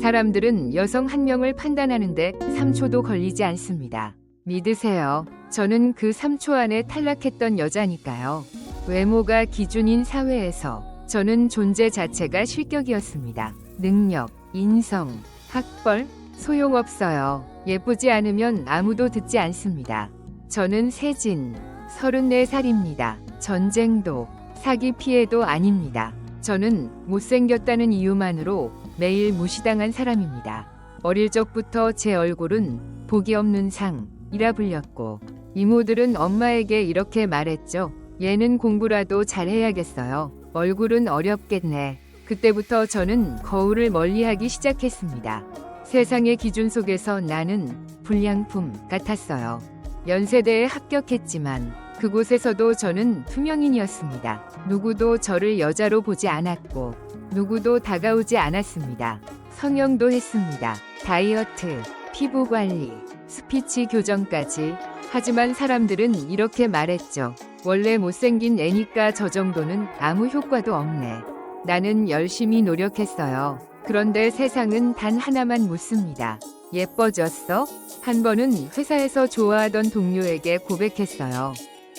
사람들은 여성 한 명을 판단하는데 3초도 걸리지 않습니다. 믿으세요. 저는 그 3초 안에 탈락했던 여자니까요. 외모가 기준인 사회에서 저는 존재 자체가 실격이었습니다. 능력, 인성, 학벌, 소용없어요. 예쁘지 않으면 아무도 듣지 않습니다. 저는 세진, 34살입니다. 전쟁도, 사기 피해도 아닙니다. 저는 못생겼다는 이유만으로 매일 무시당한 사람입니다. 어릴 적부터 제 얼굴은 복이 없는 상이라 불렸고 이모들은 엄마에게 이렇게 말했죠. 얘는 공부라도 잘해야겠어요. 얼굴은 어렵겠네. 그때부터 저는 거울을 멀리하기 시작했습니다. 세상의 기준 속에서 나는 불량품 같았어요. 연세대에 합격했지만 그곳에서도 저는 투명인이었습니다. 누구도 저를 여자로 보지 않았고 누구도 다가오지 않았습니다. 성형도 했습니다. 다이어트, 피부 관리, 스피치 교정까지. 하지만 사람들은 이렇게 말했죠. 원래 못생긴 애니까 저 정도는 아무 효과도 없네. 나는 열심히 노력했어요. 그런데 세상은 단 하나만 묻습니다. 예뻐졌어? 한 번은 회사에서 좋아하던 동료에게 고백했어요.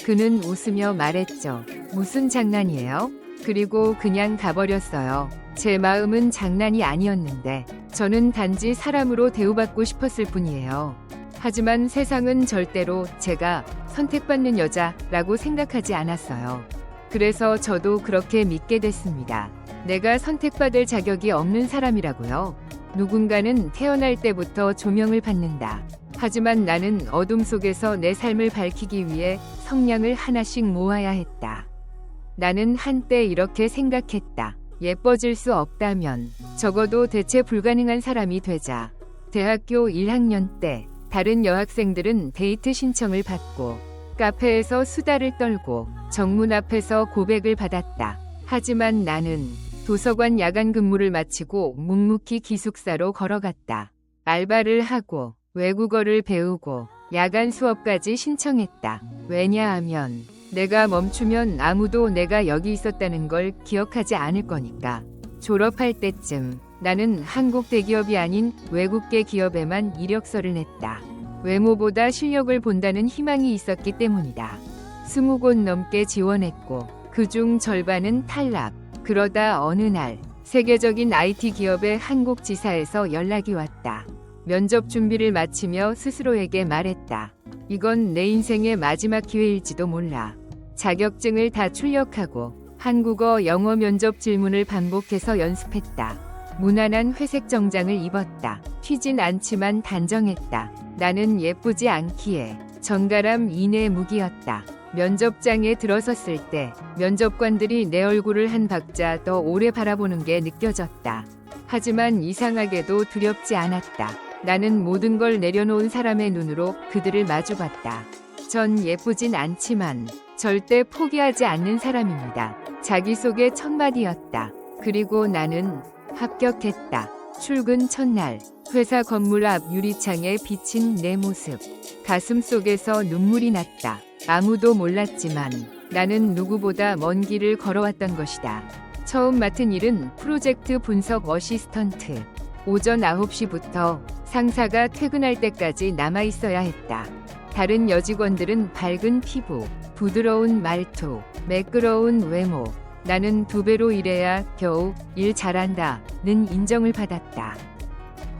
그는 웃으며 말했죠. 무슨 장난이에요? 그리고 그냥 가버렸어요. 제 마음은 장난이 아니었는데 저는 단지 사람으로 대우받고 싶었을 뿐이에요. 하지만 세상은 절대로 제가 선택받는 여자라고 생각하지 않았어요. 그래서 저도 그렇게 믿게 됐습니다. 내가 선택받을 자격이 없는 사람이라고요. 누군가는 태어날 때부터 조명을 받는다. 하지만 나는 어둠 속에서 내 삶을 밝히기 위해 성냥을 하나씩 모아야 했다. 나는 한때 이렇게 생각했다. 예뻐질 수 없다면 적어도 대체 불가능한 사람이 되자. 대학교 1학년 때 다른 여학생들은 데이트 신청을 받고 카페에서 수다를 떨고 정문 앞에서 고백을 받았다. 하지만 나는 도서관 야간 근무를 마치고 묵묵히 기숙사로 걸어갔다. 알바를 하고 외국어를 배우고 야간 수업까지 신청했다. 왜냐하면 내가 멈추면 아무도 내가 여기 있었다는 걸 기억하지 않을 거니까. 졸업할 때쯤 나는 한국 대기업이 아닌 외국계 기업에만 이력서를 냈다. 외모보다 실력을 본다는 희망이 있었기 때문이다. 20곳 넘게 지원했고 그중 절반은 탈락. 그러다 어느 날 세계적인 IT 기업의 한국 지사에서 연락이 왔다. 면접 준비를 마치며 스스로에게 말했다. 이건 내 인생의 마지막 기회일지도 몰라. 자격증을 다 출력하고 한국어, 영어 면접 질문을 반복해서 연습했다. 무난한 회색 정장을 입었다. 튀진 않지만 단정했다. 나는 예쁘지 않기에 정가람 이내 무기였다. 면접장에 들어섰을 때 면접관들이 내 얼굴을 한 박자 더 오래 바라보는 게 느껴졌다. 하지만 이상하게도 두렵지 않았다. 나는 모든 걸 내려놓은 사람의 눈으로 그들을 마주봤다. 전 예쁘진 않지만 절대 포기하지 않는 사람입니다. 자기소개 첫마디였다. 그리고 나는 합격했다. 출근 첫날 회사 건물 앞 유리창에 비친 내 모습. 가슴 속에서 눈물이 났다. 아무도 몰랐지만 나는 누구보다 먼 길을 걸어왔던 것이다. 처음 맡은 일은 프로젝트 분석 어시스턴트. 오전 9시부터 상사가 퇴근할 때까지 남아 있어야 했다. 다른 여직원들은 밝은 피부, 부드러운 말투, 매끄러운 외모. 나는 2배로 일해야 겨우 일 잘한다는 인정을 받았다.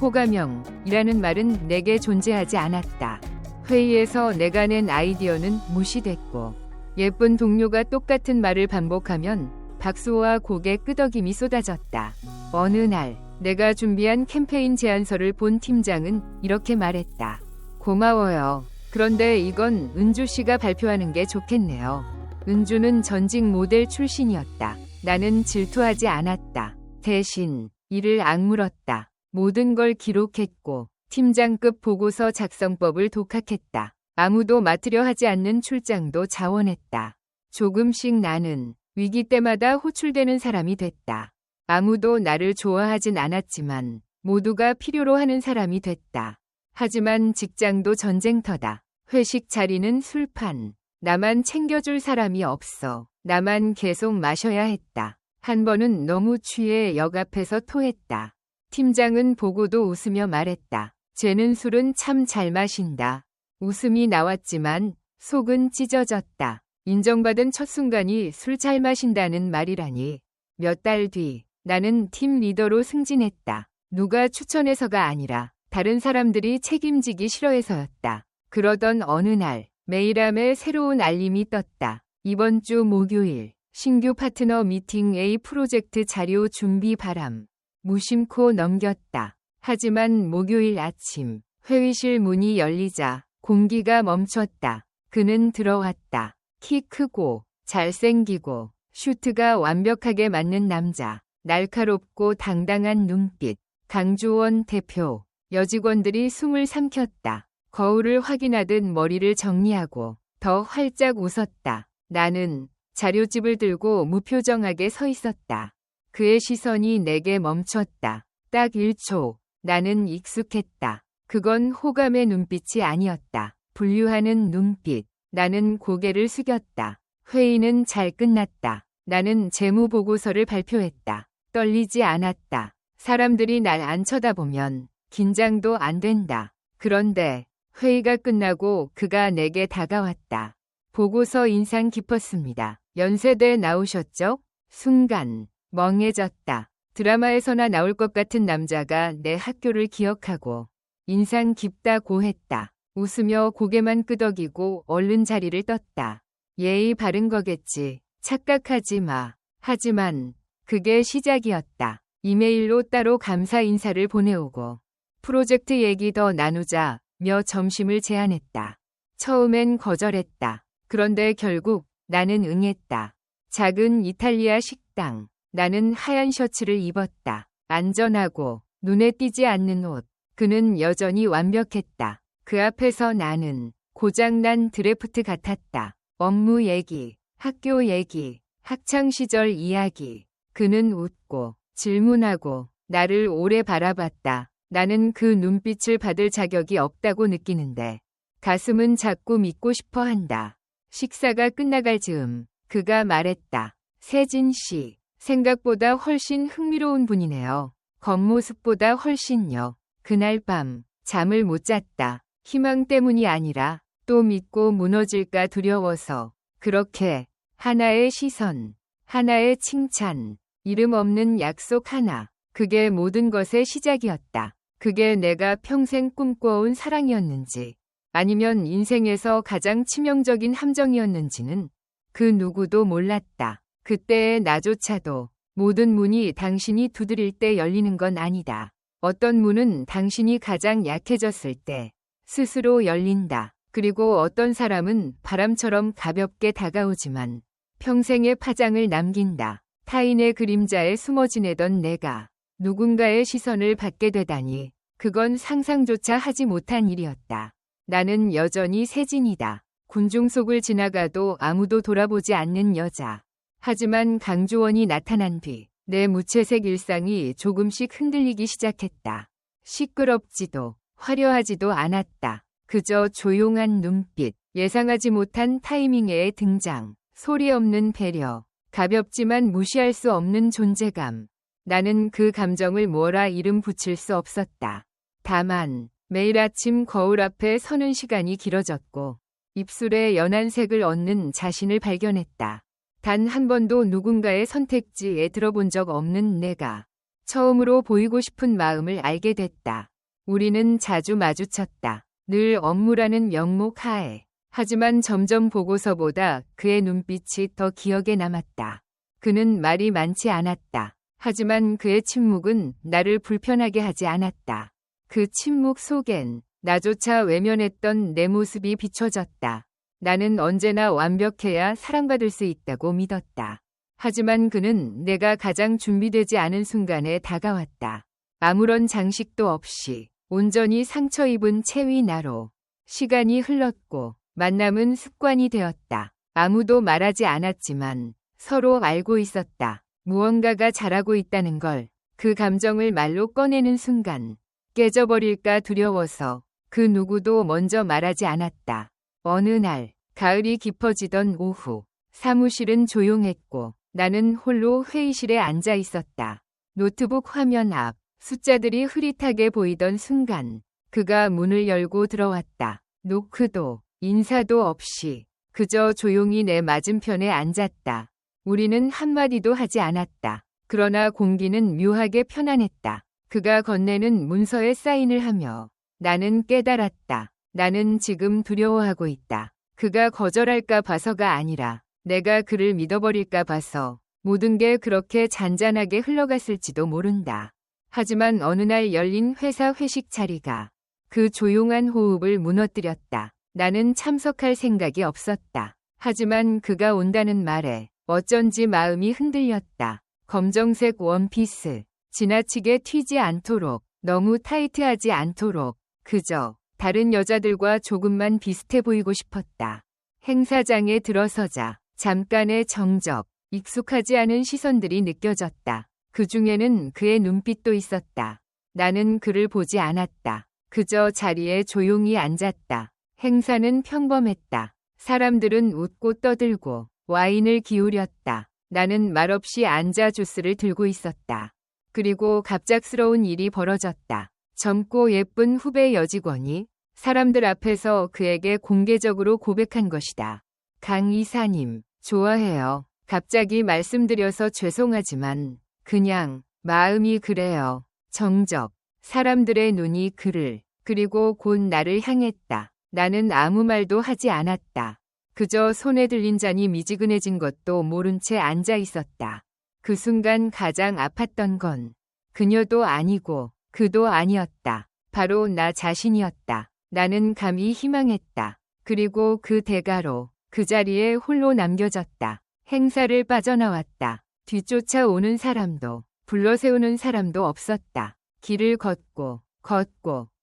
호감형이라는 말은 내게 존재하지 않았다. 회의에서 내가 낸 아이디어는 무시됐고 예쁜 동료가 똑같은 말을 반복하면 박수와 고개 끄덕임이 쏟아졌다. 어느 날 내가 준비한 캠페인 제안서를 본 팀장은 이렇게 말했다. 고마워요. 그런데 이건 은주 씨가 발표하는 게 좋겠네요. 은주는 전직 모델 출신이었다. 나는 질투하지 않았다. 대신 이를 악물었다. 모든 걸 기록했고 팀장급 보고서 작성법을 독학했다. 아무도 맡으려 하지 않는 출장도 자원했다. 조금씩 나는 위기 때마다 호출되는 사람이 됐다. 아무도 나를 좋아하진 않았지만 모두가 필요로 하는 사람이 됐다. 하지만 직장도 전쟁터다. 회식 자리는 술판. 나만 챙겨줄 사람이 없어. 나만 계속 마셔야 했다. 한 번은 너무 취해 역 앞에서 토했다. 팀장은 보고도 웃으며 말했다. 쟤는 술은 참 잘 마신다. 웃음이 나왔지만 속은 찢어졌다. 인정받은 첫 순간이 술 잘 마신다는 말이라니. 몇 달 뒤 나는 팀 리더로 승진했다. 누가 추천해서가 아니라 다른 사람들이 책임지기 싫어해서였다. 그러던 어느 날 메일함에 새로운 알림이 떴다. 이번 주 목요일 신규 파트너 미팅 A 프로젝트 자료 준비 바람. 무심코 넘겼다. 하지만 목요일 아침 회의실 문이 열리자 공기가 멈췄다. 그는 들어왔다. 키 크고 잘생기고 슈트가 완벽하게 맞는 남자. 날카롭고 당당한 눈빛. 강주원 대표. 여직원들이 숨을 삼켰다. 거울을 확인하듯 머리를 정리하고 더 활짝 웃었다. 나는 자료집을 들고 무표정하게 서 있었다. 그의 시선이 내게 멈췄다. 딱 1초. 나는 익숙했다. 그건 호감의 눈빛이 아니었다. 분류하는 눈빛. 나는 고개를 숙였다. 회의는 잘 끝났다. 나는 재무보고서를 발표했다. 떨리지 않았다. 사람들이 날 안 쳐다보면 긴장도 안 된다. 그런데 회의가 끝나고 그가 내게 다가왔다. 보고서 인상 깊었습니다. 연세대 나오셨죠? 순간 멍해졌다. 드라마에서나 나올 것 같은 남자가 내 학교를 기억하고 인상 깊다고 했다. 웃으며 고개만 끄덕이고 얼른 자리를 떴다. 예의 바른 거겠지. 착각하지 마. 하지만 그게 시작이었다. 이메일로 따로 감사 인사를 보내오고 프로젝트 얘기 더 나누자며 점심을 제안했다. 처음엔 거절했다. 그런데 결국 나는 응했다. 작은 이탈리아 식당. 나는 하얀 셔츠를 입었다. 안전하고 눈에 띄지 않는 옷. 그는 여전히 완벽했다. 그 앞에서 나는 고장난 드래프트 같았다. 업무 얘기, 학교 얘기, 학창시절 이야기. 그는 웃고 질문하고 나를 오래 바라봤다. 나는 그 눈빛을 받을 자격이 없다고 느끼는데 가슴은 자꾸 믿고 싶어 한다. 식사가 끝나갈 즈음 그가 말했다. 세진 씨, 생각보다 훨씬 흥미로운 분이네요. 겉모습보다 훨씬요. 그날 밤 잠을 못 잤다. 희망 때문이 아니라 또 믿고 무너질까 두려워서. 그렇게 하나의 시선, 하나의 칭찬, 이름 없는 약속 하나. 그게 모든 것의 시작이었다. 그게 내가 평생 꿈꿔온 사랑이었는지 아니면 인생에서 가장 치명적인 함정이었는지는 그 누구도 몰랐다. 그때의 나조차도 모든 문이 당신이 두드릴 때 열리는 건 아니다. 어떤 문은 당신이 가장 약해졌을 때 스스로 열린다. 그리고 어떤 사람은 바람처럼 가볍게 다가오지만 평생의 파장을 남긴다. 타인의 그림자에 숨어 지내던 내가 누군가의 시선을 받게 되다니 그건 상상조차 하지 못한 일이었다. 나는 여전히 세진이다. 군중 속을 지나가도 아무도 돌아보지 않는 여자. 하지만 강주원이 나타난 뒤 내 무채색 일상이 조금씩 흔들리기 시작했다. 시끄럽지도 화려하지도 않았다. 그저 조용한 눈빛, 예상하지 못한 타이밍의 등장, 소리 없는 배려, 가볍지만 무시할 수 없는 존재감. 나는 그 감정을 뭐라 이름 붙일 수 없었다. 다만 매일 아침 거울 앞에 서는 시간이 길어졌고 입술에 연한 색을 얻는 자신을 발견했다. 단 한 번도 누군가의 선택지에 들어본 적 없는 내가 처음으로 보이고 싶은 마음을 알게 됐다. 우리는 자주 마주쳤다. 늘 업무라는 명목 하에. 하지만 점점 보고서보다 그의 눈빛이 더 기억에 남았다. 그는 말이 많지 않았다. 하지만 그의 침묵은 나를 불편하게 하지 않았다. 그 침묵 속엔 나조차 외면했던 내 모습이 비춰졌다. 나는 언제나 완벽해야 사랑받을 수 있다고 믿었다. 하지만 그는 내가 가장 준비되지 않은 순간에 다가왔다. 아무런 장식도 없이 온전히 상처 입은 채위 나로. 시간이 흘렀고 만남은 습관이 되었다. 아무도 말하지 않았지만 서로 알고 있었다. 무언가가 잘하고 있다는 걸. 그 감정을 말로 꺼내는 순간 깨져버릴까 두려워서 그 누구도 먼저 말하지 않았다. 어느 날 가을이 깊어지던 오후 사무실은 조용했고 나는 홀로 회의실에 앉아 있었다. 노트북 화면 앞 숫자들이 흐릿하게 보이던 순간 그가 문을 열고 들어왔다. 노크도 인사도 없이 그저 조용히 내 맞은편에 앉았다. 우리는 한마디도 하지 않았다. 그러나 공기는 묘하게 편안했다. 그가 건네는 문서에 사인을 하며 나는 깨달았다. 나는 지금 두려워하고 있다. 그가 거절할까 봐서가 아니라 내가 그를 믿어버릴까 봐서 모든 게 그렇게 잔잔하게 흘러갔을지도 모른다. 하지만 어느 날 열린 회사 회식 자리가 그 조용한 호흡을 무너뜨렸다. 나는 참석할 생각이 없었다. 하지만 그가 온다는 말에 어쩐지 마음이 흔들렸다. 검정색 원피스, 지나치게 튀지 않도록, 너무 타이트하지 않도록, 그저 다른 여자들과 조금만 비슷해 보이고 싶었다. 행사장에 들어서자 잠깐의 정적, 익숙하지 않은 시선들이 느껴졌다. 그 중에는 그의 눈빛도 있었다. 나는 그를 보지 않았다. 그저 자리에 조용히 앉았다. 행사는 평범했다. 사람들은 웃고 떠들고 와인을 기울였다. 나는 말없이 앉아 주스를 들고 있었다. 그리고 갑작스러운 일이 벌어졌다. 젊고 예쁜 후배 여직원이 사람들 앞에서 그에게 공개적으로 고백한 것이다. 강 이사님, 좋아해요. 갑자기 말씀드려서 죄송하지만 그냥 마음이 그래요. 정적. 사람들의 눈이 그를, 그리고 곧 나를 향했다. 나는 아무 말도 하지 않았다. 그저 손에 들린 잔이 미지근해진 것도 모른 채 앉아 있었다. 그 순간 가장 아팠던 건 그녀도 아니고 그도 아니었다. 바로 나 자신이었다. 나는 감히 희망했다. 그리고 그 대가로 그 자리에 홀로 남겨졌다. 행사를 빠져나왔다. 뒤쫓아오는 사람도 불러세우는 사람도 없었다. 길을 걷고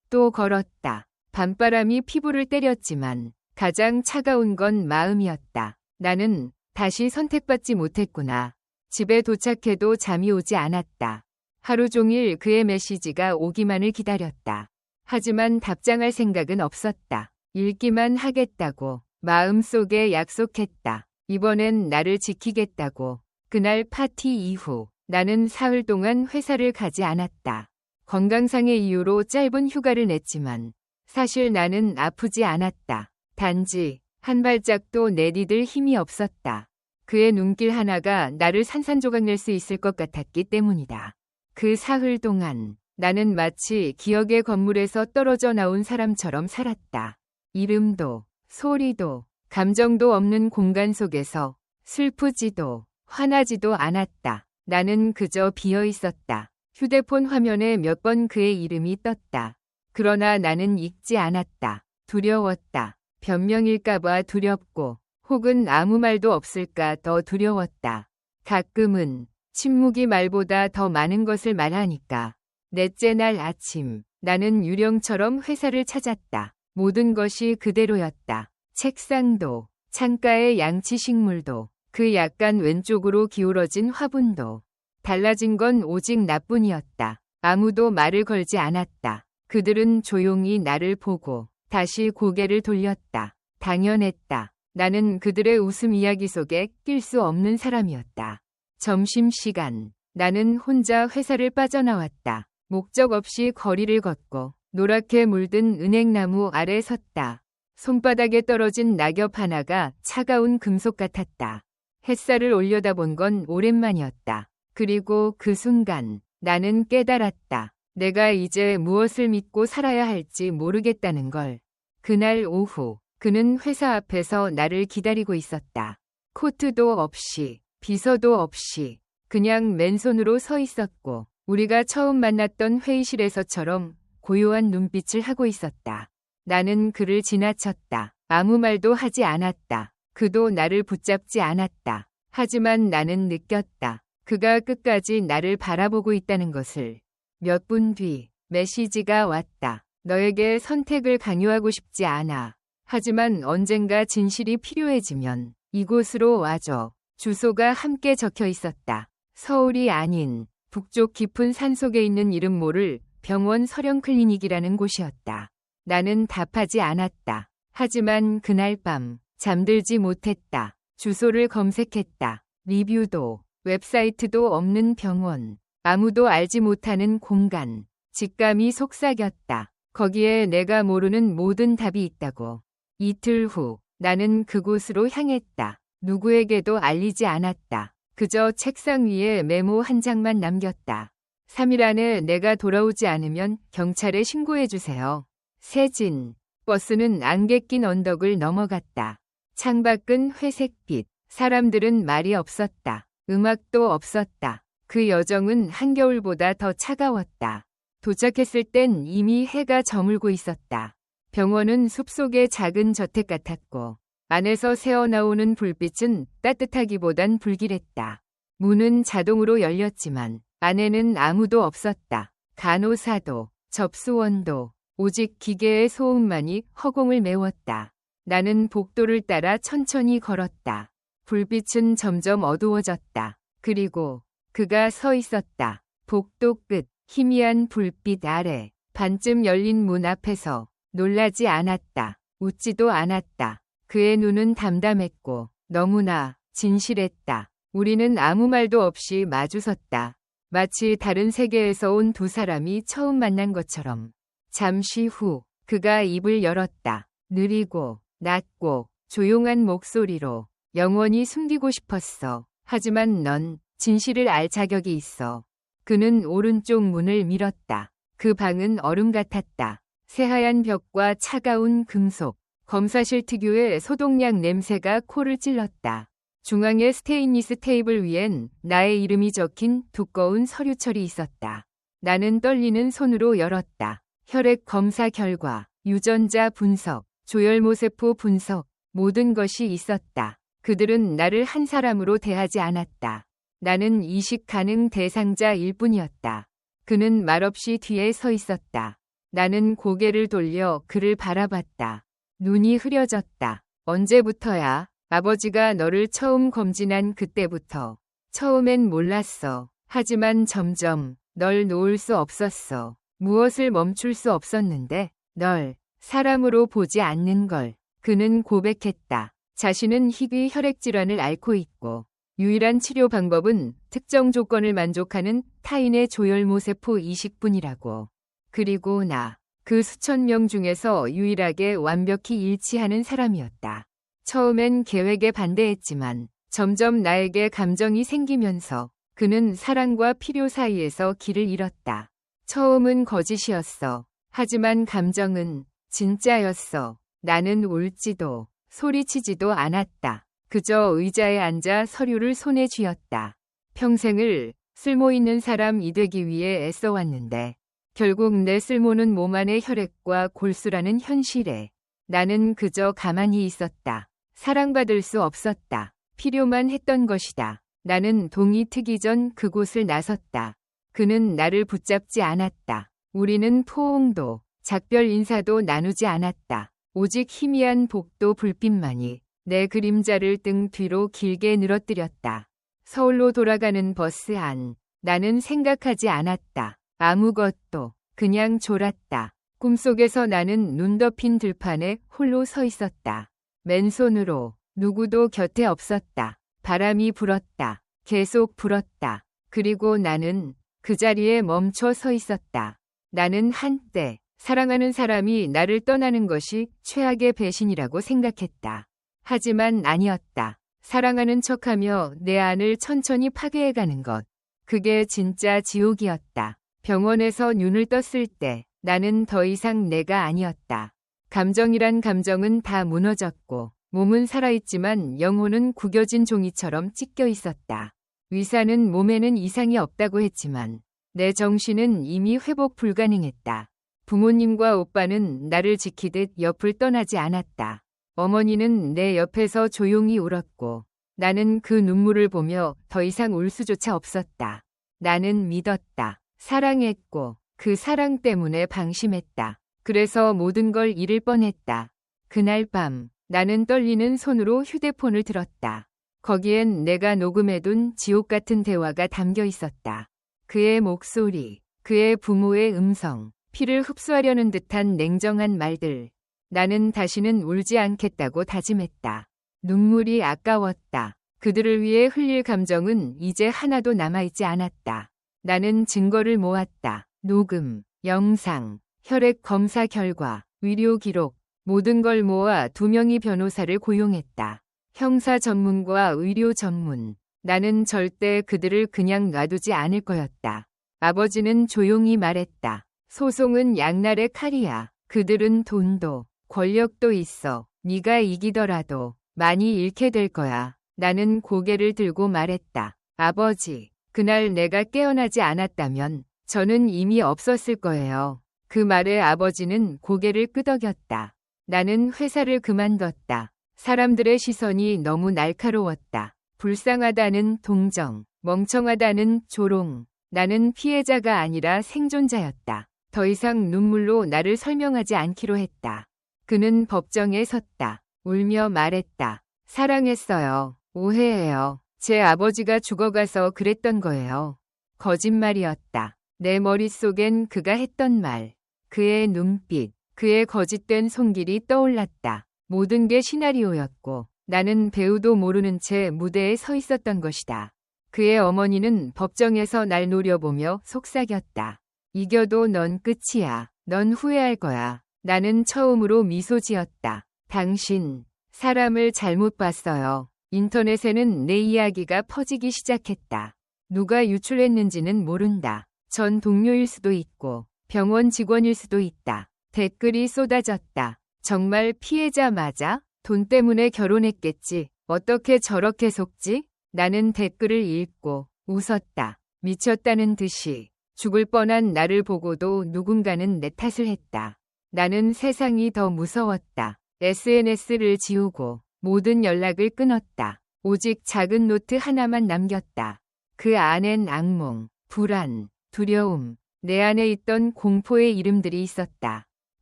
또 걸었다. 밤바람이 피부를 때렸지만 가장 차가운 건 마음이었다. 나는 다시 선택받지 못했구나. 집에 도착해도 잠이 오지 않았다. 하루 종일 그의 메시지가 오기만을 기다렸다. 하지만 답장할 생각은 없었다. 읽기만 하겠다고 마음속에 약속했다. 이번엔 나를 지키겠다고. 그날 파티 이후 나는 사흘 동안 회사를 가지 않았다. 건강상의 이유로 짧은 휴가를 냈지만 사실 나는 아프지 않았다. 단지 한 발짝도 내디딜 힘이 없었다. 그의 눈길 하나가 나를 산산조각 낼 수 있을 것 같았기 때문이다. 그 사흘 동안 나는 마치 기억의 건물에서 떨어져 나온 사람처럼 살았다. 이름도 소리도 감정도 없는 공간 속에서 슬프지도 화나지도 않았다. 나는 그저 비어 있었다. 휴대폰 화면에 몇 번 그의 이름이 떴다. 그러나 나는 읽지 않았다. 두려웠다. 변명일까봐 두렵고 혹은 아무 말도 없을까 더 두려웠다. 가끔은 침묵이 말보다 더 많은 것을 말하니까. 넷째 날 아침 나는 유령처럼 회사를 찾았다. 모든 것이 그대로였다. 책상도 창가의 양치식물도 그 약간 왼쪽으로 기울어진 화분도. 달라진 건 오직 나뿐이었다. 아무도 말을 걸지 않았다. 그들은 조용히 나를 보고 다시 고개를 돌렸다. 당연했다. 나는 그들의 웃음 이야기 속에 낄 수 없는 사람이었다. 점심시간 나는 혼자 회사를 빠져나왔다. 목적 없이 거리를 걷고 노랗게 물든 은행나무 아래 섰다. 손바닥에 떨어진 낙엽 하나가 차가운 금속 같았다. 햇살을 올려다본 건 오랜만이었다. 그리고 그 순간 나는 깨달았다. 내가 이제 무엇을 믿고 살아야 할지 모르겠다는 걸. 그날 오후 그는 회사 앞에서 나를 기다리고 있었다. 코트도 없이 비서도 없이 그냥 맨손으로 서 있었고 우리가 처음 만났던 회의실에서처럼 고요한 눈빛을 하고 있었다. 나는 그를 지나쳤다. 아무 말도 하지 않았다. 그도 나를 붙잡지 않았다. 하지만 나는 느꼈다. 그가 끝까지 나를 바라보고 있다는 것을. 몇 분 뒤 메시지가 왔다. 너에게 선택을 강요하고 싶지 않아. 하지만 언젠가 진실이 필요해지면 이곳으로 와줘. 주소가 함께 적혀 있었다. 서울이 아닌 북쪽 깊은 산속에 있는 이름 모를 병원 서령 클리닉이라는 곳이었다. 나는 답하지 않았다. 하지만 그날 밤 잠들지 못했다. 주소를 검색했다. 리뷰도 웹사이트도 없는 병원. 아무도 알지 못하는 공간. 직감이 속삭였다. 거기에 내가 모르는 모든 답이 있다고. 이틀 후 나는 그곳으로 향했다. 누구에게도 알리지 않았다. 그저 책상 위에 메모 한 장만 남겼다. 3일 안에 내가 돌아오지 않으면 경찰에 신고해주세요. 세진. 버스는 안개 낀 언덕을 넘어갔다. 창밖은 회색빛. 사람들은 말이 없었다. 음악도 없었다. 그 여정은 한겨울보다 더 차가웠다. 도착했을 땐 이미 해가 저물고 있었다. 병원은 숲속의 작은 저택 같았고 안에서 새어나오는 불빛은 따뜻하기보단 불길했다. 문은 자동으로 열렸지만 안에는 아무도 없었다. 간호사도 접수원도 오직 기계의 소음만이 허공을 메웠다. 나는 복도를 따라 천천히 걸었다. 불빛은 점점 어두워졌다. 그리고 그가 서 있었다. 복도 끝 희미한 불빛 아래 반쯤 열린 문 앞에서. 놀라지 않았다. 웃지도 않았다. 그의 눈은 담담했고 너무나 진실했다. 우리는 아무 말도 없이 마주섰다. 마치 다른 세계에서 온 두 사람이 처음 만난 것처럼. 잠시 후 그가 입을 열었다. 느리고 낮고 조용한 목소리로 영원히 숨기고 싶었어. 하지만 넌 진실을 알 자격이 있어. 그는 오른쪽 문을 밀었다. 그 방은 얼음 같았다. 새하얀 벽과 차가운 금속, 검사실 특유의 소독약 냄새가 코를 찔렀다. 중앙의 스테인리스 테이블 위엔 나의 이름이 적힌 두꺼운 서류철이 있었다. 나는 떨리는 손으로 열었다. 혈액 검사 결과, 유전자 분석, 조혈모세포 분석, 모든 것이 있었다. 그들은 나를 한 사람으로 대하지 않았다. 나는 이식 가능 대상자일 뿐이었다. 그는 말없이 뒤에 서 있었다. 나는 고개를 돌려 그를 바라봤다. 눈이 흐려졌다. 언제부터야? 아버지가 너를 처음 검진한 그때부터. 처음엔 몰랐어. 하지만 점점 널 놓을 수 없었어. 무엇을 멈출 수 없었는데 널 사람으로 보지 않는 걸. 그는 고백했다. 자신은 희귀 혈액질환을 앓고 있고 유일한 치료 방법은 특정 조건을 만족하는 타인의 조혈모세포 이식뿐이라고. 그리고 나, 그 수천 명 중에서 유일하게 완벽히 일치하는 사람이었다. 처음엔 계획에 반대했지만 점점 나에게 감정이 생기면서 그는 사랑과 필요 사이에서 길을 잃었다. 처음은 거짓이었어. 하지만 감정은 진짜였어. 나는 울지도 소리치지도 않았다. 그저 의자에 앉아 서류를 손에 쥐었다. 평생을 쓸모있는 사람이 되기 위해 애써왔는데 결국 내 쓸모는 몸 안의 혈액과 골수라는 현실에. 나는 그저 가만히 있었다. 사랑받을 수 없었다. 필요만 했던 것이다. 나는 동이 트기 전 그곳을 나섰다. 그는 나를 붙잡지 않았다. 우리는 포옹도 작별 인사도 나누지 않았다. 오직 희미한 복도 불빛만이 내 그림자를 등 뒤로 길게 늘어뜨렸다. 서울로 돌아가는 버스 안. 나는 생각하지 않았다. 아무것도. 그냥 졸았다. 꿈속에서 나는 눈 덮인 들판에 홀로 서 있었다. 맨손으로. 누구도 곁에 없었다. 바람이 불었다. 계속 불었다. 그리고 나는 그 자리에 멈춰 서 있었다. 나는 한때 사랑하는 사람이 나를 떠나는 것이 최악의 배신이라고 생각했다. 하지만 아니었다. 사랑하는 척하며 내 안을 천천히 파괴해가는 것. 그게 진짜 지옥이었다. 병원에서 눈을 떴을 때 나는 더 이상 내가 아니었다. 감정이란 감정은 다 무너졌고 몸은 살아있지만 영혼은 구겨진 종이처럼 찢겨 있었다. 의사는 몸에는 이상이 없다고 했지만 내 정신은 이미 회복 불가능했다. 부모님과 오빠는 나를 지키듯 옆을 떠나지 않았다. 어머니는 내 옆에서 조용히 울었고 나는 그 눈물을 보며 더 이상 울 수조차 없었다. 나는 믿었다. 사랑했고 그 사랑 때문에 방심했다. 그래서 모든 걸 잃을 뻔했다. 그날 밤 나는 떨리는 손으로 휴대폰을 들었다. 거기엔 내가 녹음해둔 지옥 같은 대화가 담겨 있었다. 그의 목소리, 그의 부모의 음성, 피를 흡수하려는 듯한 냉정한 말들. 나는 다시는 울지 않겠다고 다짐했다. 눈물이 아까웠다. 그들을 위해 흘릴 감정은 이제 하나도 남아있지 않았다. 나는 증거를 모았다. 녹음, 영상, 혈액 검사 결과, 위료 기록, 모든 걸 모아 2명의 변호사를 고용했다. 형사 전문과 의료 전문. 나는 절대 그들을 그냥 놔두지 않을 거였다. 아버지는 조용히 말했다. 소송은 양날의 칼이야. 그들은 돈도 권력도 있어. 네가 이기더라도 많이 잃게 될 거야. 나는 고개를 들고 말했다. 아버지, 그날 내가 깨어나지 않았다면 저는 이미 없었을 거예요. 그 말에 아버지는 고개를 끄덕였다. 나는 회사를 그만뒀다. 사람들의 시선이 너무 날카로웠다. 불쌍하다는 동정, 멍청하다는 조롱. 나는 피해자가 아니라 생존자였다. 더 이상 눈물로 나를 설명하지 않기로 했다. 그는 법정에 섰다. 울며 말했다. 사랑했어요. 오해해요. 제 아버지가 죽어가서 그랬던 거예요. 거짓말이었다. 내 머릿속엔 그가 했던 말, 그의 눈빛, 그의 거짓된 손길이 떠올랐다. 모든 게 시나리오였고 나는 배우도 모르는 채 무대에 서 있었던 것이다. 그의 어머니는 법정에서 날 노려보며 속삭였다. 이겨도 넌 끝이야. 넌 후회할 거야. 나는 처음으로 미소 지었다. 당신, 사람을 잘못 봤어요. 인터넷에는 내 이야기가 퍼지기 시작했다. 누가 유출했는지는 모른다. 전 동료일 수도 있고 병원 직원일 수도 있다. 댓글이 쏟아졌다. 정말 피해자 맞아? 돈 때문에 결혼했겠지. 어떻게 저렇게 속지? 나는 댓글을 읽고 웃었다. 미쳤다는 듯이. 죽을 뻔한 나를 보고도 누군가는 내 탓을 했다. 나는 세상이 더 무서웠다. SNS를 지우고 모든 연락을 끊었다. 오직 작은 노트 하나만 남겼다. 그 안엔 악몽, 불안, 두려움, 내 안에 있던 공포의 이름들이 있었다.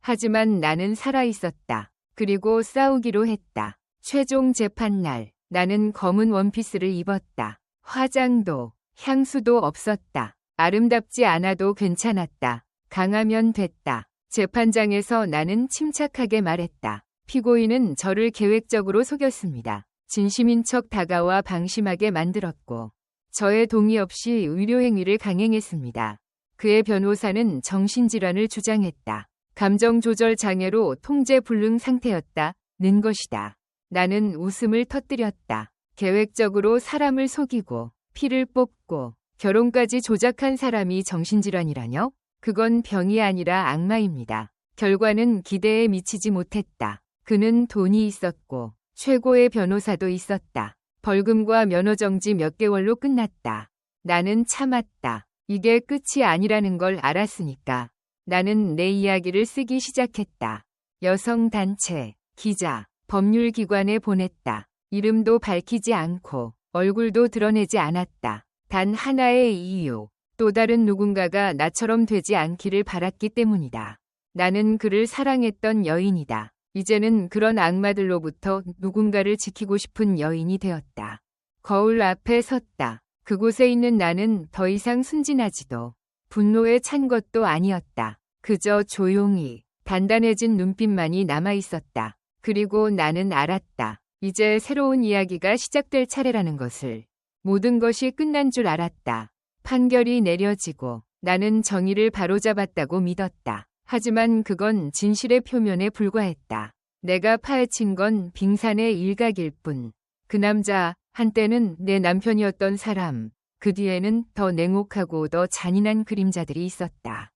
하지만 나는 살아있었다. 그리고 싸우기로 했다. 최종 재판날, 나는 검은 원피스를 입었다. 화장도, 향수도 없었다. 아름답지 않아도 괜찮았다. 강하면 됐다. 재판장에서 나는 침착하게 말했다. 피고인은 저를 계획적으로 속였습니다. 진심인 척 다가와 방심하게 만들었고 저의 동의 없이 의료행위를 강행했습니다. 그의 변호사는 정신질환을 주장했다. 감정조절 장애로 통제불능 상태였다는 것이다. 나는 웃음을 터뜨렸다. 계획적으로 사람을 속이고 피를 뽑고 결혼까지 조작한 사람이 정신질환이라뇨? 그건 병이 아니라 악마입니다. 결과는 기대에 미치지 못했다. 그는 돈이 있었고 최고의 변호사도 있었다. 벌금과 면허정지 몇 개월로 끝났다. 나는 참았다. 이게 끝이 아니라는 걸 알았으니까. 나는 내 이야기를 쓰기 시작했다. 여성단체, 기자, 법률기관에 보냈다. 이름도 밝히지 않고 얼굴도 드러내지 않았다. 단 하나의 이유. 또 다른 누군가가 나처럼 되지 않기를 바랐기 때문이다. 나는 그를 사랑했던 여인이다. 이제는 그런 악마들로부터 누군가를 지키고 싶은 여인이 되었다. 거울 앞에 섰다. 그곳에 있는 나는 더 이상 순진하지도 분노에 찬 것도 아니었다. 그저 조용히 단단해진 눈빛만이 남아있었다. 그리고 나는 알았다. 이제 새로운 이야기가 시작될 차례라는 것을. 모든 것이 끝난 줄 알았다. 판결이 내려지고 나는 정의를 바로잡았다고 믿었다. 하지만 그건 진실의 표면에 불과했다. 내가 파헤친 건 빙산의 일각일 뿐. 그 남자, 한때는 내 남편이었던 사람, 그 뒤에는 더 냉혹하고 더 잔인한 그림자들이 있었다.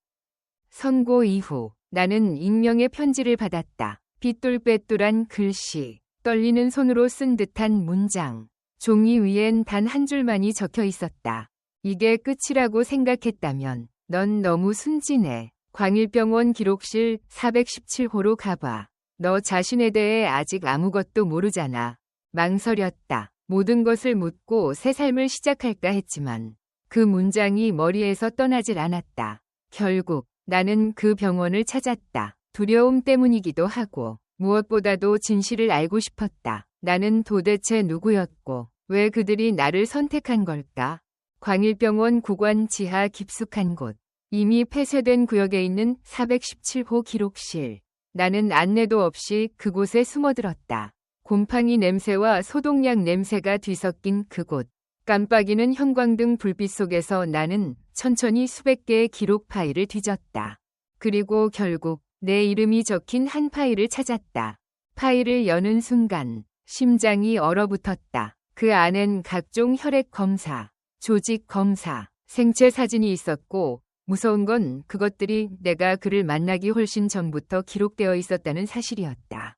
선고 이후 나는 익명의 편지를 받았다. 삐뚤빼뚤한 글씨, 떨리는 손으로 쓴 듯한 문장. 종이 위엔 단 한 줄만이 적혀 있었다. 이게 끝이라고 생각했다면 넌 너무 순진해. 광일병원 기록실 417호로 가봐. 너 자신에 대해 아직 아무것도 모르잖아. 망설였다. 모든 것을 묻고 새 삶을 시작할까 했지만 그 문장이 머리에서 떠나질 않았다. 결국 나는 그 병원을 찾았다. 두려움 때문이기도 하고 무엇보다도 진실을 알고 싶었다. 나는 도대체 누구였고 왜 그들이 나를 선택한 걸까? 광일병원 구관 지하 깊숙한 곳. 이미 폐쇄된 구역에 있는 417호 기록실. 나는 안내도 없이 그곳에 숨어들었다. 곰팡이 냄새와 소독약 냄새가 뒤섞인 그곳. 깜빡이는 형광등 불빛 속에서 나는 천천히 수백 개의 기록 파일을 뒤졌다. 그리고 결국 내 이름이 적힌 한 파일을 찾았다. 파일을 여는 순간 심장이 얼어붙었다. 그 안엔 각종 혈액 검사, 조직 검사, 생체 사진이 있었고 무서운 건 그것들이 내가 그를 만나기 훨씬 전부터 기록되어 있었다는 사실이었다.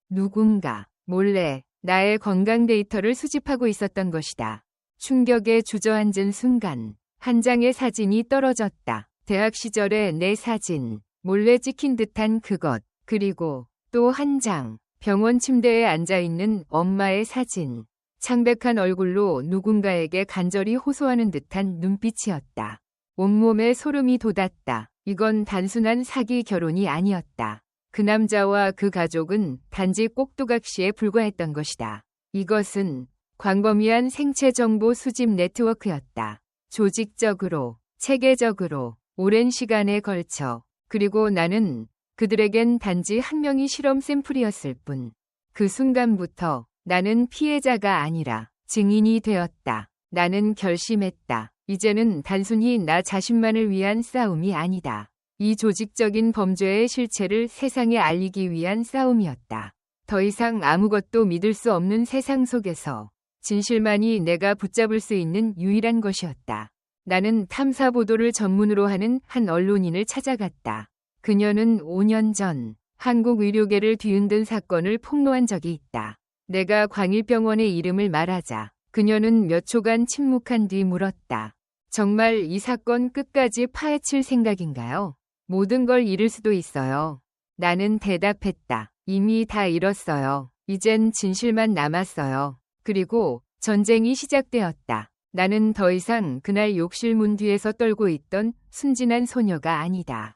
누군가 몰래 나의 건강 데이터를 수집하고 있었던 것이다. 충격에 주저앉은 순간 한 장의 사진이 떨어졌다. 대학 시절의 내 사진, 몰래 찍힌 듯한 그것, 그리고 또 한 장, 병원 침대에 앉아있는 엄마의 사진. 창백한 얼굴로 누군가에게 간절히 호소하는 듯한 눈빛이었다. 온몸에 소름이 돋았다. 이건 단순한 사기 결혼이 아니었다. 그 남자와 그 가족은 단지 꼭두각시에 불과했던 것이다. 이것은 광범위한 생체 정보 수집 네트워크였다. 조직적으로, 체계적으로, 오랜 시간에 걸쳐. 그리고 나는 그들에겐 단지 한 명이 실험 샘플이었을 뿐. 그 순간부터 나는 피해자가 아니라 증인이 되었다. 나는 결심했다. 이제는 단순히 나 자신만을 위한 싸움이 아니다. 이 조직적인 범죄의 실체를 세상에 알리기 위한 싸움이었다. 더 이상 아무것도 믿을 수 없는 세상 속에서 진실만이 내가 붙잡을 수 있는 유일한 것이었다. 나는 탐사 보도를 전문으로 하는 한 언론인을 찾아갔다. 그녀는 5년 전 한국 의료계를 뒤흔든 사건을 폭로한 적이 있다. 내가 광일병원의 이름을 말하자 그녀는 몇 초간 침묵한 뒤 물었다. 정말 이 사건 끝까지 파헤칠 생각인가요? 모든 걸 잃을 수도 있어요. 나는 대답했다. 이미 다 잃었어요. 이젠 진실만 남았어요. 그리고 전쟁이 시작되었다. 나는 더 이상 그날 욕실 문 뒤에서 떨고 있던 순진한 소녀가 아니다.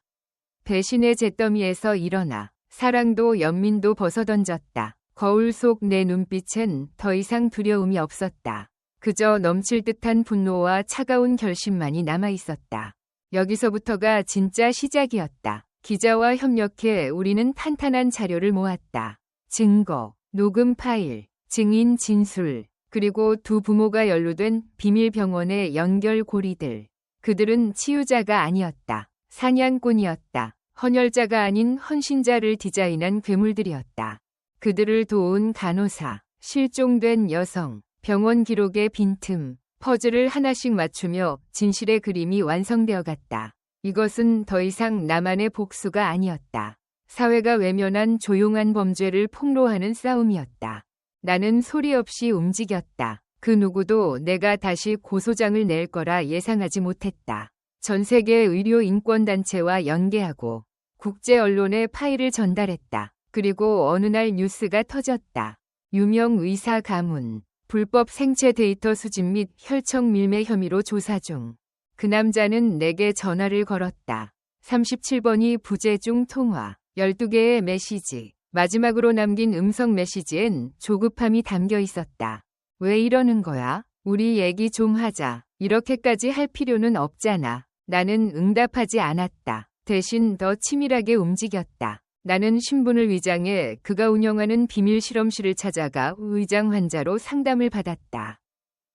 배신의 잿더미에서 일어나 사랑도 연민도 벗어던졌다. 거울 속 내 눈빛엔 더 이상 두려움이 없었다. 그저 넘칠 듯한 분노와 차가운 결심만이 남아있었다. 여기서부터가 진짜 시작이었다. 기자와 협력해 우리는 탄탄한 자료를 모았다. 증거, 녹음 파일, 증인 진술, 그리고 두 부모가 연루된 비밀병원의 연결고리들. 그들은 치유자가 아니었다. 사냥꾼이었다. 헌혈자가 아닌 헌신자를 디자인한 괴물들이었다. 그들을 도운 간호사, 실종된 여성, 병원 기록의 빈틈, 퍼즐을 하나씩 맞추며 진실의 그림이 완성되어 갔다. 이것은 더 이상 나만의 복수가 아니었다. 사회가 외면한 조용한 범죄를 폭로하는 싸움이었다. 나는 소리 없이 움직였다. 그 누구도 내가 다시 고소장을 낼 거라 예상하지 못했다. 전 세계 의료 인권단체와 연계하고 국제 언론에 파일을 전달했다. 그리고 어느 날 뉴스가 터졌다. 유명 의사 가문, 불법 생체 데이터 수집 및 혈청 밀매 혐의로 조사 중. 그 남자는 내게 전화를 걸었다. 37번이 부재 중 통화, 12개의 메시지. 마지막으로 남긴 음성 메시지엔 조급함이 담겨 있었다. 왜 이러는 거야? 우리 얘기 좀 하자. 이렇게까지 할 필요는 없잖아. 나는 응답하지 않았다. 대신 더 치밀하게 움직였다. 나는 신분을 위장해 그가 운영하는 비밀 실험실을 찾아가 의장 환자로 상담을 받았다.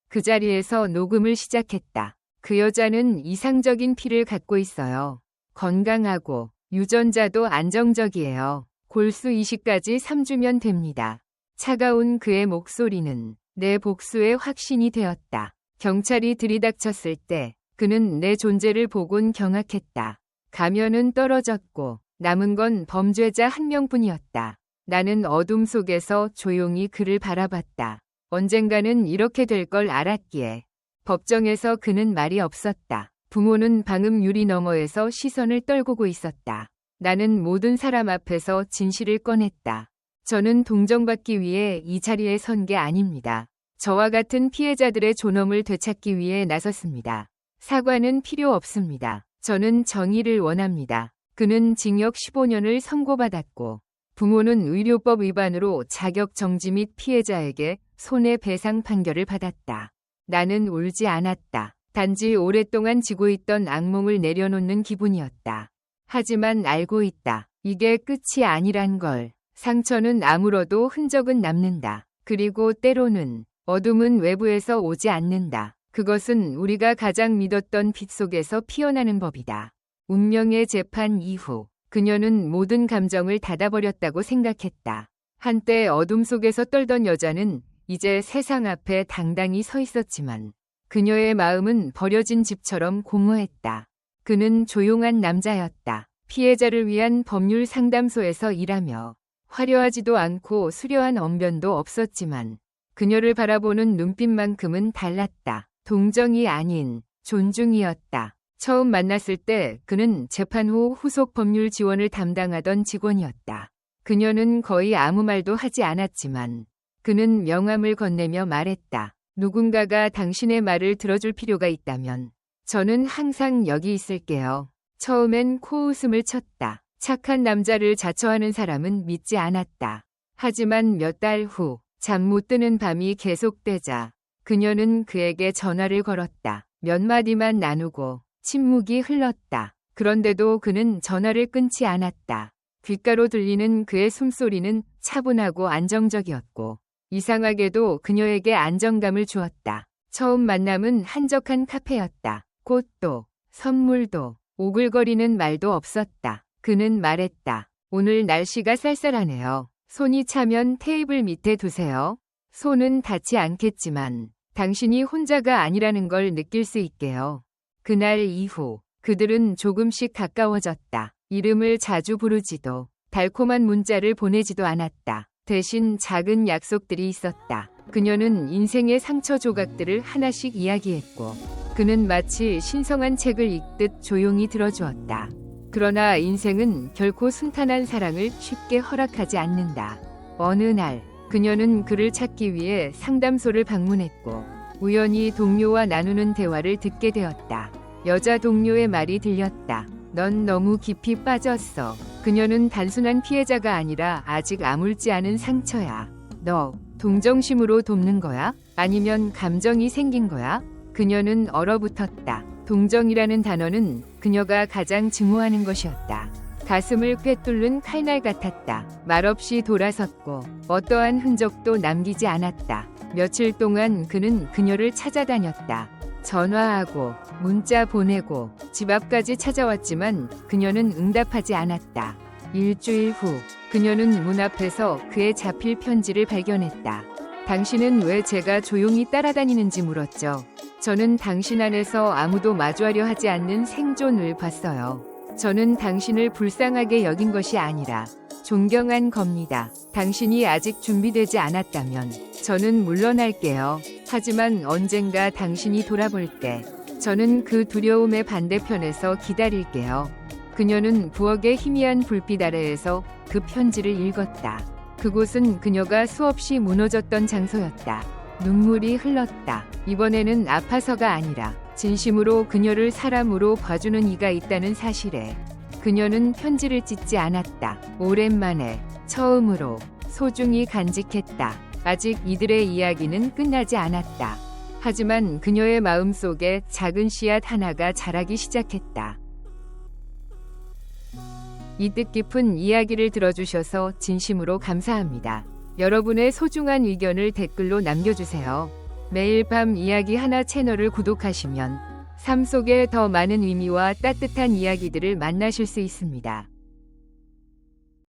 그 자리에서 녹음을 시작했다. 그 여자는 이상적인 피를 갖고 있어요. 건강하고 유전자도 안정적이에요. 골수 이식까지 3주면 됩니다. 차가운 그의 목소리는 내 복수의 확신이 되었다. 경찰이 들이닥쳤을 때 그는 내 존재를 보곤 경악했다. 가면은 떨어졌고 남은 건 범죄자 한 명뿐이었다. 나는 어둠 속에서 조용히 그를 바라봤다. 언젠가는 이렇게 될 걸 알았기에. 법정에서 그는 말이 없었다. 부모는 방음 유리 너머에서 시선을 떨구고 있었다. 나는 모든 사람 앞에서 진실을 꺼냈다. 저는 동정받기 위해 이 자리에 선 게 아닙니다. 저와 같은 피해자들의 존엄을 되찾기 위해 나섰습니다. 사과는 필요 없습니다. 저는 정의를 원합니다. 그는 징역 15년을 선고받았고 부모는 의료법 위반으로 자격 정지 및 피해자에게 손해배상 판결을 받았다. 나는 울지 않았다. 단지 오랫동안 지고 있던 악몽을 내려놓는 기분이었다. 하지만 알고 있다. 이게 끝이 아니란 걸. 상처는 아물어도 흔적은 남는다. 그리고 때로는 어둠은 외부에서 오지 않는다. 그것은 우리가 가장 믿었던 빛 속에서 피어나는 법이다. 운명의 재판 이후 그녀는 모든 감정을 닫아버렸다고 생각했다. 한때 어둠 속에서 떨던 여자는 이제 세상 앞에 당당히 서 있었지만 그녀의 마음은 버려진 집처럼 공허했다. 그는 조용한 남자였다. 피해자를 위한 법률 상담소에서 일하며 화려하지도 않고 수려한 언변도 없었지만 그녀를 바라보는 눈빛만큼은 달랐다. 동정이 아닌 존중이었다. 처음 만났을 때 그는 재판 후 후속 법률 지원을 담당하던 직원이었다. 그녀는 거의 아무 말도 하지 않았지만 그는 명함을 건네며 말했다. 누군가가 당신의 말을 들어줄 필요가 있다면 저는 항상 여기 있을게요. 처음엔 코웃음을 쳤다. 착한 남자를 자처하는 사람은 믿지 않았다. 하지만 몇 달 후 잠 못 드는 밤이 계속되자 그녀는 그에게 전화를 걸었다. 몇 마디만 나누고 침묵이 흘렀다. 그런데도 그는 전화를 끊지 않았다. 귓가로 들리는 그의 숨소리는 차분하고 안정적이었고 이상하게도 그녀에게 안정감을 주었다. 처음 만남은 한적한 카페였다. 꽃도 선물도 오글거리는 말도 없었다. 그는 말했다. 오늘 날씨가 쌀쌀하네요. 손이 차면 테이블 밑에 두세요. 손은 닿지 않겠지만 당신이 혼자가 아니라는 걸 느낄 수 있게요. 그날 이후 그들은 조금씩 가까워졌다. 이름을 자주 부르지도 달콤한 문자를 보내지도 않았다. 대신 작은 약속들이 있었다. 그녀는 인생의 상처 조각들을 하나씩 이야기했고 그는 마치 신성한 책을 읽듯 조용히 들어주었다. 그러나 인생은 결코 순탄한 사랑을 쉽게 허락하지 않는다. 어느 날 그녀는 그를 찾기 위해 상담소를 방문했고 우연히 동료와 나누는 대화를 듣게 되었다. 여자 동료의 말이 들렸다. 넌 너무 깊이 빠졌어. 그녀는 단순한 피해자가 아니라 아직 아물지 않은 상처야. 너 동정심으로 돕는 거야? 아니면 감정이 생긴 거야? 그녀는 얼어붙었다. 동정이라는 단어는 그녀가 가장 증오하는 것이었다. 가슴을 꿰뚫는 칼날 같았다. 말없이 돌아섰고 어떠한 흔적도 남기지 않았다. 며칠 동안 그는 그녀를 찾아다녔다. 전화하고 문자 보내고 집 앞까지 찾아왔지만 그녀는 응답하지 않았다. 일주일 후 그녀는 문 앞에서 그의 자필 편지를 발견했다. 당신은 왜 제가 조용히 따라다니는지 물었죠. 저는 당신 안에서 아무도 마주하려 하지 않는 생존을 봤어요. 저는 당신을 불쌍하게 여긴 것이 아니라 존경한 겁니다. 당신이 아직 준비되지 않았다면 저는 물러날게요. 하지만 언젠가 당신이 돌아볼 때 저는 그 두려움의 반대편에서 기다릴게요. 그녀는 부엌의 희미한 불빛 아래에서 그 편지를 읽었다. 그곳은 그녀가 수없이 무너졌던 장소였다. 눈물이 흘렀다. 이번에는 아파서가 아니라 진심으로 그녀를 사람으로 봐주는 이가 있다는 사실에 그녀는 편지를 찢지 않았다. 오랜만에 처음으로 소중히 간직했다. 아직 이들의 이야기는 끝나지 않았다. 하지만 그녀의 마음속에 작은 씨앗 하나가 자라기 시작했다. 이 뜻깊은 이야기를 들어주셔서 진심으로 감사합니다. 여러분의 소중한 의견을 댓글로 남겨주세요. 매일 밤 이야기 하나 채널을 구독하시면 삶 속에 더 많은 의미와 따뜻한 이야기들을 만나실 수 있습니다.